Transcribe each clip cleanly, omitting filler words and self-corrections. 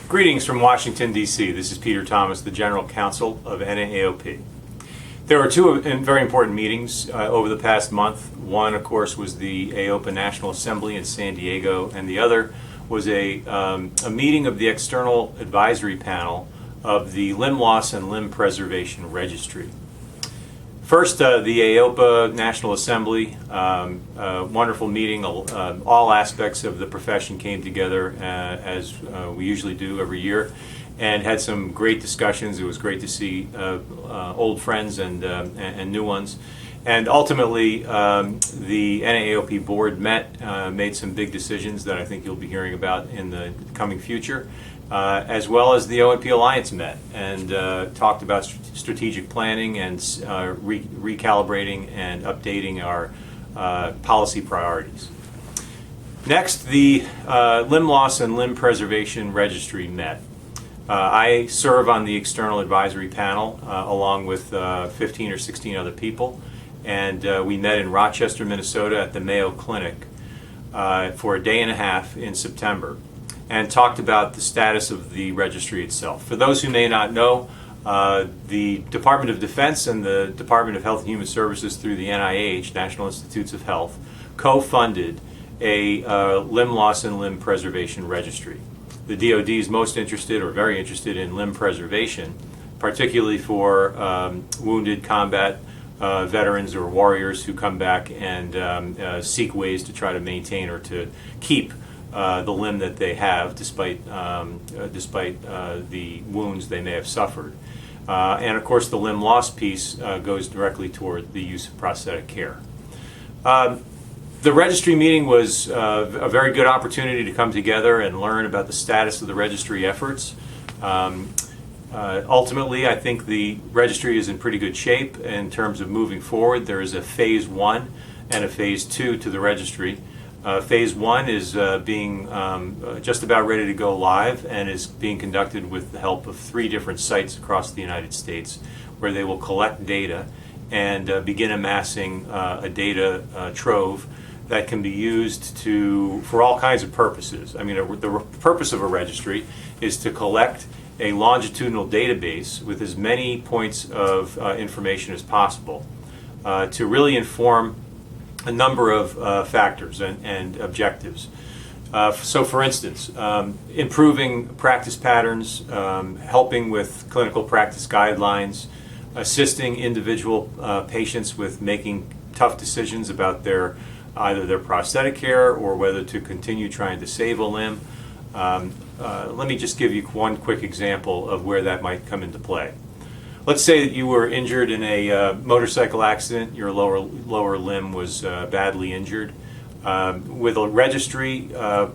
Greetings from Washington, D.C. This is Peter Thomas, the General Counsel of NAAOP. There were two very important meetings over the past month. One, of course, was the AOPA National Assembly in San Diego, and the other was a meeting of the External Advisory Panel of the Limb Loss and Limb Preservation Registry. First, the AOPA National Assembly, wonderful meeting. All aspects of the profession came together as we usually do every year, and had some great discussions. It was great to see old friends and new ones. And ultimately, the NAAOP board met, made some big decisions that I think you'll be hearing about in the coming future, as well as the O&P Alliance met and talked about strategic planning and recalibrating and updating our policy priorities. Next, the Limb Loss and Limb Preservation Registry met. I serve on the external advisory panel along with 15 or 16 other people, and we met in Rochester, Minnesota at the Mayo Clinic for a day and a half in September and talked about the status of the registry itself. For those who may not know, the Department of Defense and the Department of Health and Human Services through the NIH, National Institutes of Health, co-funded a limb loss and limb preservation registry. The DoD is most interested, or very interested, in limb preservation, particularly for wounded combat veterans or warriors who come back and seek ways to try to maintain or to keep the limb that they have despite the wounds they may have suffered. And of course the limb loss piece goes directly toward the use of prosthetic care. The registry meeting was a very good opportunity to come together and learn about the status of the registry efforts. Ultimately, I think the registry is in pretty good shape in terms of moving forward. There is a phase 1 and a phase 2 to the registry. Phase 1 is being just about ready to go live and is being conducted with the help of 3 different sites across the United States, where they will collect data and begin amassing a data trove that can be used for all kinds of purposes. I mean, the purpose of a registry is to collect a longitudinal database with as many points of information as possible to really inform a number of factors and objectives. So for instance, improving practice patterns, helping with clinical practice guidelines, assisting individual patients with making tough decisions about either their prosthetic care or whether to continue trying to save a limb. Let me just give you one quick example of where that might come into play. Let's say that you were injured in a motorcycle accident. Your lower limb was badly injured. With a registry,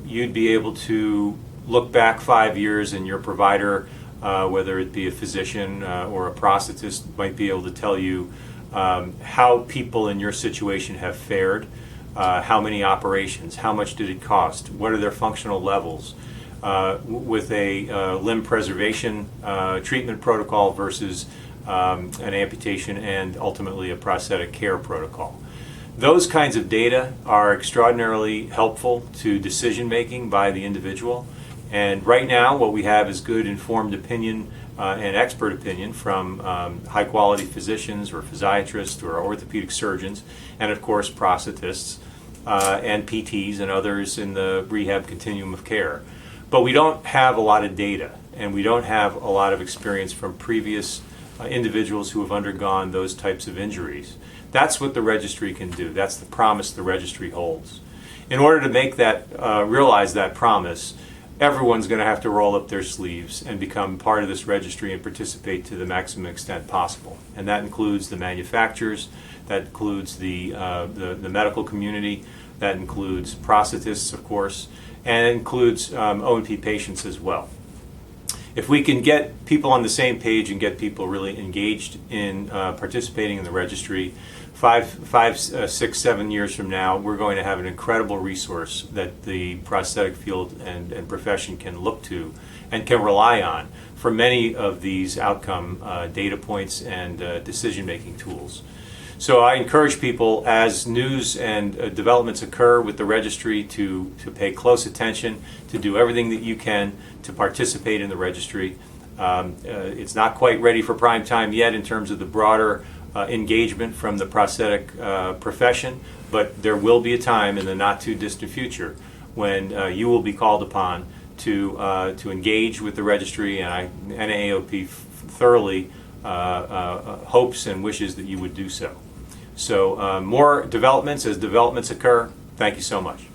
you'd be able to look back 5 years, and your provider, whether it be a physician or a prosthetist, might be able to tell you how people in your situation have fared, how many operations, how much did it cost, what are their functional levels, with a limb preservation treatment protocol versus an amputation and ultimately a prosthetic care protocol. Those kinds of data are extraordinarily helpful to decision making by the individual, and right now what we have is good informed opinion and expert opinion from high quality physicians or physiatrists or orthopedic surgeons, and of course prosthetists and PTs and others in the rehab continuum of care. But we don't have a lot of data, and we don't have a lot of experience from previous individuals who have undergone those types of injuries. That's what the registry can do. That's the promise the registry holds. In order to make that, realize that promise, everyone's going to have to roll up their sleeves and become part of this registry and participate to the maximum extent possible. And that includes the manufacturers, that includes the medical community, that includes prosthetists, of course, and it includes O&P patients as well. If we can get people on the same page and get people really engaged in participating in the registry, 5, 6, 7 years from now, we're going to have an incredible resource that the prosthetic field and profession can look to and can rely on for many of these outcome data points and decision-making tools. So I encourage people, as news and developments occur with the registry, to pay close attention, to do everything that you can to participate in the registry. It's not quite ready for prime time yet in terms of the broader engagement from the prosthetic profession, but there will be a time in the not too distant future when you will be called upon to engage with the registry, and NAAOP thoroughly hopes and wishes that you would do so. So more developments as developments occur. Thank you so much.